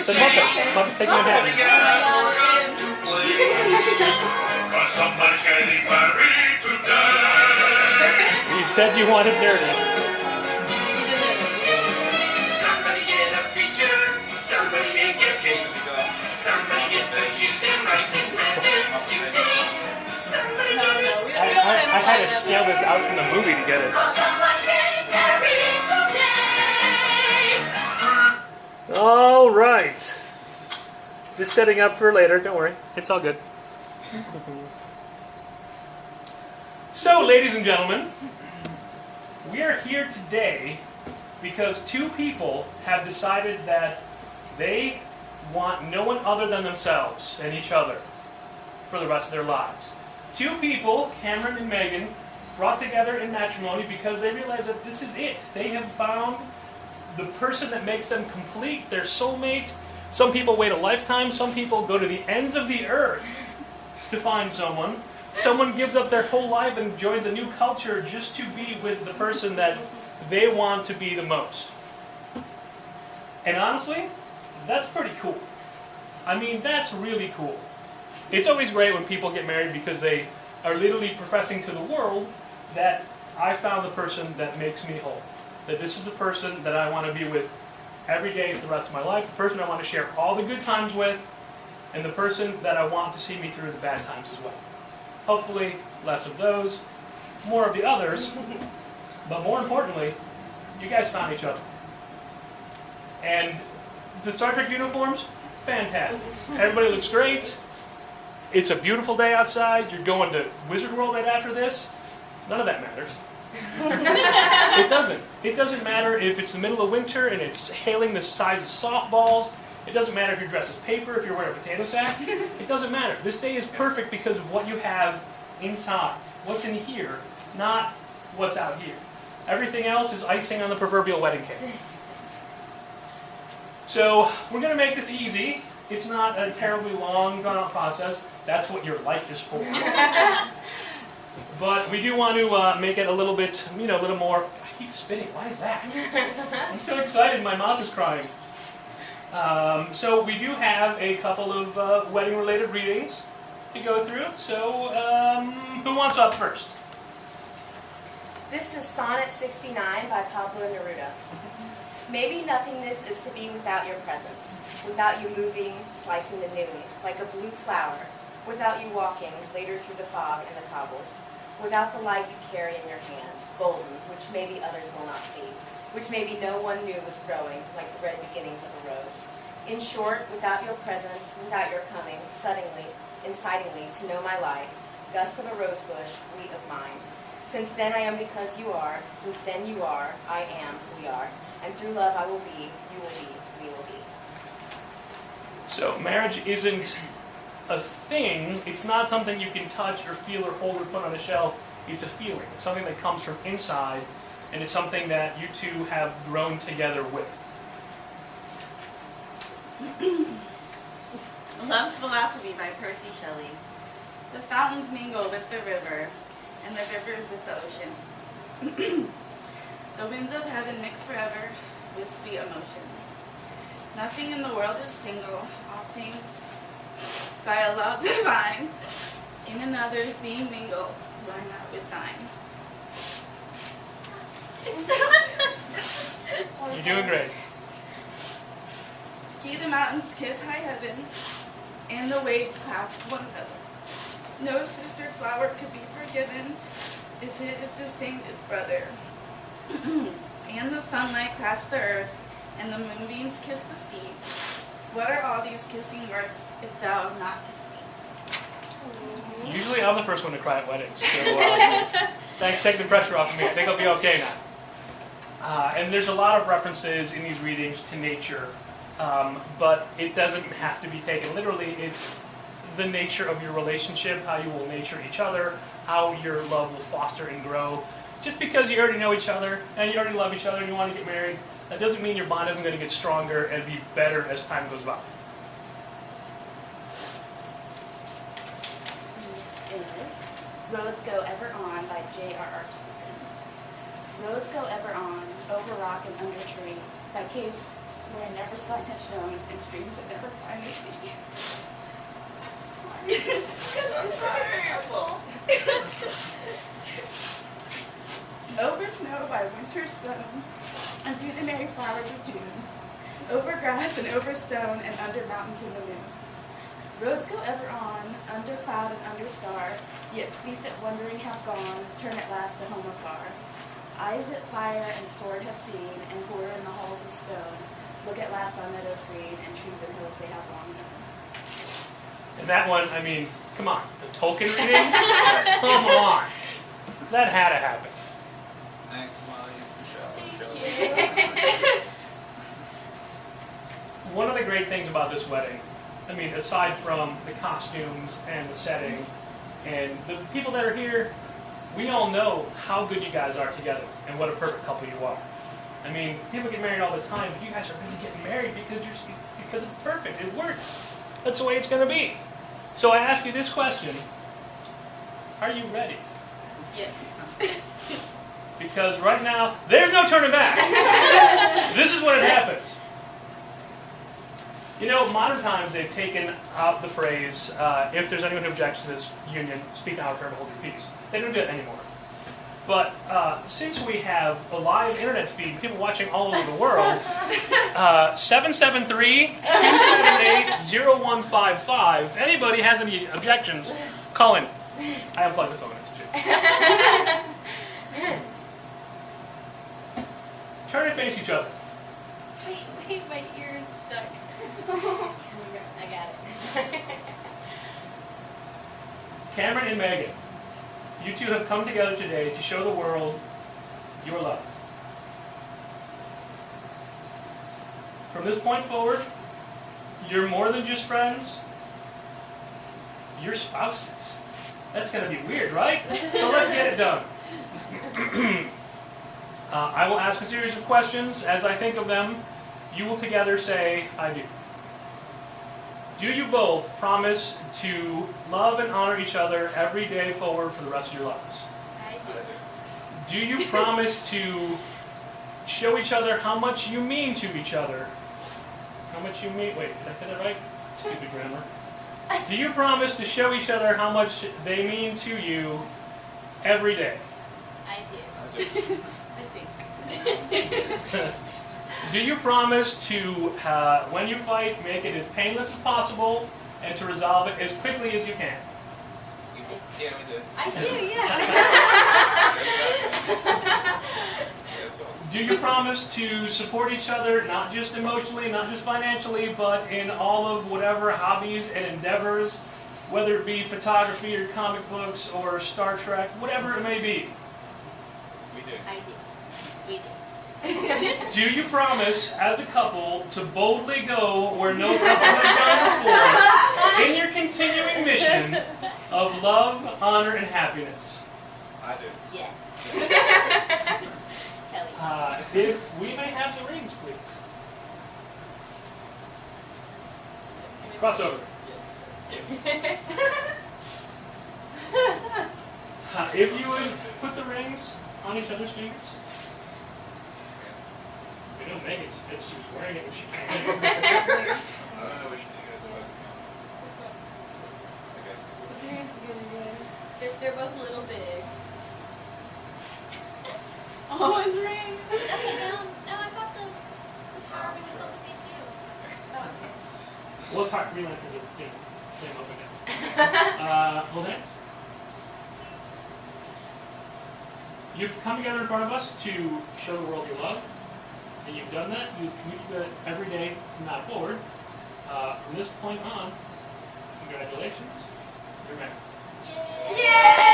the Muppets. Muppets taking a nap. Somebody's getting married today. You said you wanted nerdy. Somebody get a preacher. Somebody make a cake. Somebody get some shoes and rice and presents today. Somebody do this. I had to scale this out from the movie to get it. Somebody's getting married today. All right. Just setting up for later. Don't worry. It's all good. So, ladies and gentlemen, we are here today because two people have decided that they want no one other than themselves and each other for the rest of their lives. Two people, Cameron and Megan, brought together in matrimony because they realized that this is it. They have found the person that makes them complete, their soulmate. Some people wait a lifetime. Some people go to the ends of the earth to find someone. Someone gives up their whole life and joins a new culture just to be with the person that they want to be the most. And honestly, that's pretty cool. I mean, that's really cool. It's always great when people get married because they are literally professing to the world that I found the person that makes me whole. That this is the person that I want to be with every day for the rest of my life, the person I want to share all the good times with, and the person that I want to see me through the bad times as well. Hopefully, less of those, more of the others, but more importantly, you guys found each other. And the Star Trek uniforms, fantastic. Everybody looks great. It's a beautiful day outside. You're going to Wizard World right after this. None of that matters. It doesn't. It doesn't matter if it's the middle of winter and it's hailing the size of softballs. It doesn't matter if you're dressed as paper, if you're wearing a potato sack. It doesn't matter. This day is perfect because of what you have inside. What's in here, not what's out here. Everything else is icing on the proverbial wedding cake. So we're going to make this easy. It's not a terribly long, drawn-out process. That's what your life is for. But we do want to make it a little bit, a little more. I keep spitting. Why is that? I'm so excited. My mouth is crying. So we do have a couple of wedding-related readings to go through. So who wants up first? This is Sonnet 69 by Pablo Neruda. Maybe nothingness is to be without your presence, without you moving, slicing the noon, like a blue flower, without you walking later through the fog and the cobbles, without the light you carry in your hand, golden, which maybe others will not see, which maybe no one knew was growing, like the red beginnings of a rose. In short, without your presence, without your coming, suddenly, incitingly, to know my life, gust of a rose bush, wheat of mine. Since then I am because you are, since then you are, I am, we are, and through love I will be, you will be, we will be. So marriage isn't a thing. It's not something you can touch or feel or hold or put on a shelf. It's a feeling. It's something that comes from inside, and it's something that you two have grown together with. Love's Philosophy by Percy Shelley. The fountains mingle with the river, and the rivers with the ocean. The winds of heaven mix forever with sweet emotion. Nothing in the world is single, all things by a love divine, in another's being mingled, why not with thine? You're doing great. See the mountains kiss high heaven, and the waves clasp one another. No sister flower could be forgiven if it is distinct its brother. And the sunlight clasps the earth, and the moonbeams kiss the sea. What are all these kissing worth if thou not kiss me? Usually I'm the first one to cry at weddings. So thanks, take the pressure off of me. I think I'll be okay now. And there's a lot of references in these readings to nature, but it doesn't have to be taken literally. It's the nature of your relationship, how you will nature each other, how your love will foster and grow. Just because you already know each other and you already love each other and you want to get married, that doesn't mean your bond isn't going to get stronger and be better as time goes by. Next is Roads Go Ever On by J.R.R. Tolkien. Roads go ever on, over rock and under tree, by where never sun has shone and streams that never find the sea. Because it's purple. Over snow by winter's sun, and through the merry flowers of June, over grass and over stone and under mountains in the moon. Roads go ever on, under cloud and under star, yet feet that wandering have gone, turn at last to home afar. Eyes that fire and sword have seen, and border in the halls of stone, look at last on meadows green, and trees and hills they have long known. And that one, I mean, come on, the Tolkien reading? Come on. That had to happen. Thanks, Molly. One of the great things about this wedding, I mean, aside from the costumes and the setting and the people that are here, we all know how good you guys are together and what a perfect couple you are. I mean, people get married all the time, but you guys are really getting married because it's perfect. It works. That's the way it's going to be. So I ask you this question: are you ready? Yes. Because right now, there's no turning back. This is when it happens. You know, modern times they've taken out the phrase, if there's anyone who objects to this union, speak now or forever hold your peace. They don't do it anymore. But since we have a live internet feed, people watching all over the world, 773-278-0155. If anybody has any objections, call in. I unplugged the phone. It's a joke. Turn and face each other. Wait, my ear is stuck. I got it. Cameron and Megan, you two have come together today to show the world your love. From this point forward, you're more than just friends. You're spouses. That's going to be weird, right? So let's get it done. I will ask a series of questions. As I think of them, you will together say, I do. Do you both promise to love and honor each other every day forward for the rest of your lives? I do. Do you promise to show each other how much you mean to each other? How much you mean? Wait, did I say that right? Stupid grammar. Do you promise to show each other how much they mean to you every day? I do. I do. I think. Do you promise to, when you fight, make it as painless as possible and to resolve it as quickly as you can? Yeah, we do. I do, yeah. Do you promise to support each other, not just emotionally, not just financially, but in all of whatever hobbies and endeavors, whether it be photography or comic books or Star Trek, whatever it may be? We do. I do. We do. Do you promise, as a couple, to boldly go where no couple has gone before in your continuing mission of love, honor, and happiness? I do. Yes. Kelly. If we may have the rings, please. Crossover. If you would put the rings on each other's fingers. We don't make it fit. She was wearing it when she came in. I don't know which thing it is. Okay. They're both a little big. Oh, his ring. Okay, no, I thought the power ring was supposed to face you. Well, it's hard. Reline for the same up again. Hold hands. You've come together in front of us to show the world your love. And you've done that. You commit to that every day from that forward. From this point on, congratulations. You're married. Yay!